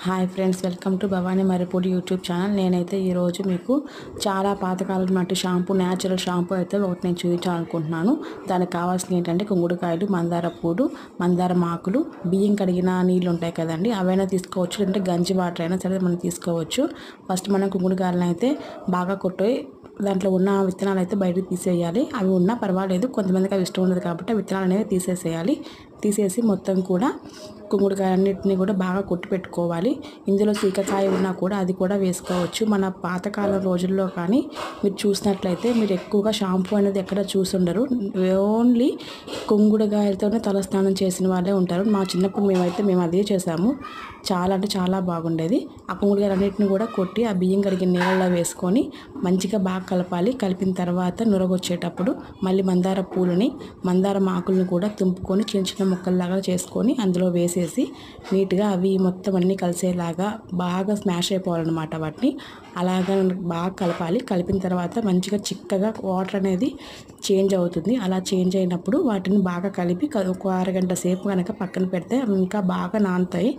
Hi friends, welcome to Bhavani Maripudi YouTube channel. నేనైతే ఈరోజు మీకు చాలా పాతకాలం నాటి షాంపూ, న్యాచురల్ షాంపూ అయితే ఒకటి నేను చూపించాలనుకుంటున్నాను. దానికి కావాల్సిన ఏంటంటే కుంగుడుకాయలు, మందార పూలు, మందారం ఆకులు, బియ్యం కడిగిన నీళ్ళు ఉంటాయి కదండి, అవైనా తీసుకోవచ్చు. లేదంటే గంజి వాటర్ అయినా సరే మనం తీసుకోవచ్చు. ఫస్ట్ మనం కుంగుడుకాయలను అయితే బాగా కొట్టి దాంట్లో ఉన్న విత్తనాలు అయితే బయటకు తీసేయాలి. అవి ఉన్నా పర్వాలేదు, కొంతమందికి అవి ఇష్టం ఉండదు కాబట్టి విత్తనాలు అనేవి తీసేసేయాలి. తీసేసి మొత్తం కూడా కుంగుడుకాయలన్నింటినీ కూడా బాగా కొట్టి పెట్టుకోవాలి. ఇందులో సీకకాయ ఉన్నా కూడా అది కూడా వేసుకోవచ్చు. మన పాతకాలం రోజుల్లో కానీ మీరు చూసినట్లయితే మీరు ఎక్కువగా షాంపూ అనేది ఎక్కడ చూసుండరు. ఓన్లీ కుంగుడుకాయలతోనే తలస్నానం చేసిన వాళ్ళే ఉంటారు. మా చిన్నప్పుడు మేము అదే చేసాము. చాలా అంటే చాలా బాగుండేది. ఆ కుంగుడుకాయలన్నింటినీ కూడా కొట్టి ఆ బియ్యం కడిగిన నీళ్ళలో వేసుకొని మంచిగా బాగా కలపాలి. కలిపిన తర్వాత నురగొచ్చేటప్పుడు మళ్ళీ మందార పూలని, మందారం ఆకులను కూడా తుంపుకొని చిన్న చిన్న ముక్కల్లాగా చేసుకొని అందులో వేసేసి నీట్గా అవి మొత్తం అన్నీ కలిసేలాగా బాగా స్మాష్ అయిపోవాలన్నమాట. వాటిని అలాగా బాగా కలపాలి. కలిపిన తర్వాత మంచిగా చిక్కగా వాటర్ అనేది చేంజ్ అవుతుంది. అలా చేంజ్ అయినప్పుడు వాటిని బాగా కలిపి ఒక అరగంట సేపు కనుక పక్కన పెడితే ఇంకా బాగా నానుతాయి.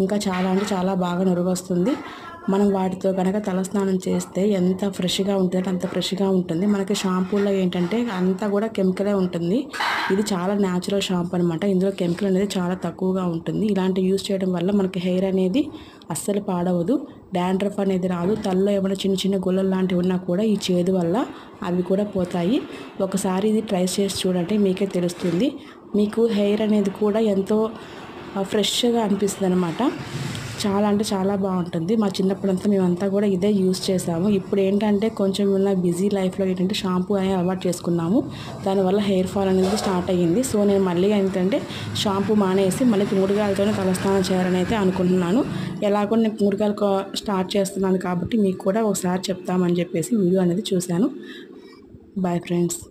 ఇంకా చాలా అంటే చాలా బాగా నురుగొస్తుంది. మనం వాటితో కనుక తలస్నానం చేస్తే ఎంత ఫ్రెష్గా ఉంటుందంటే అంత ఫ్రెష్గా ఉంటుంది. మనకి షాంపూలో ఏంటంటే అంతా కూడా కెమికలే ఉంటుంది. ఇది చాలా న్యాచురల్ షాంపూ అనమాట. ఇందులో కెమికల్ అనేది చాలా తక్కువగా ఉంటుంది. ఇలాంటి యూజ్ చేయడం వల్ల మనకి హెయిర్ అనేది అస్సలు పాడవదు, డాండ్రఫ్ అనేది రాదు. తలలో ఏమైనా చిన్న చిన్న గుల్లలు లాంటివి ఉన్నా కూడా ఈ చేదు వల్ల అవి కూడా పోతాయి. ఒకసారి ఇది ట్రై చేసి చూడండి, మీకే తెలుస్తుంది. మీకు హెయిర్ అనేది కూడా ఎంతో ఫ్రెష్గా అనిపిస్తుంది అనమాట. చాలా అంటే చాలా బాగుంటుంది. మా చిన్నప్పుడంతా మేమంతా కూడా ఇదే యూజ్ చేసాము. ఇప్పుడు ఏంటంటే కొంచెం ఉన్న బిజీ లైఫ్లో ఏంటంటే షాంపూ అనేది అలవాటు చేసుకున్నాము. దానివల్ల హెయిర్ ఫాల్ అనేది స్టార్ట్ అయ్యింది. సో నేను మళ్ళీ ఏంటంటే షాంపూ మానేసి మళ్ళీ కుంగుడుకాయలతోనే తలస్నానం చేయాలని అయితే అనుకుంటున్నాను. ఎలాగో నేను కుంగుడుకాయలు స్టార్ట్ చేస్తున్నాను కాబట్టి మీకు కూడా ఒకసారి చెప్తామని చెప్పేసి వీడియో అనేది చూశాను. Bye friends.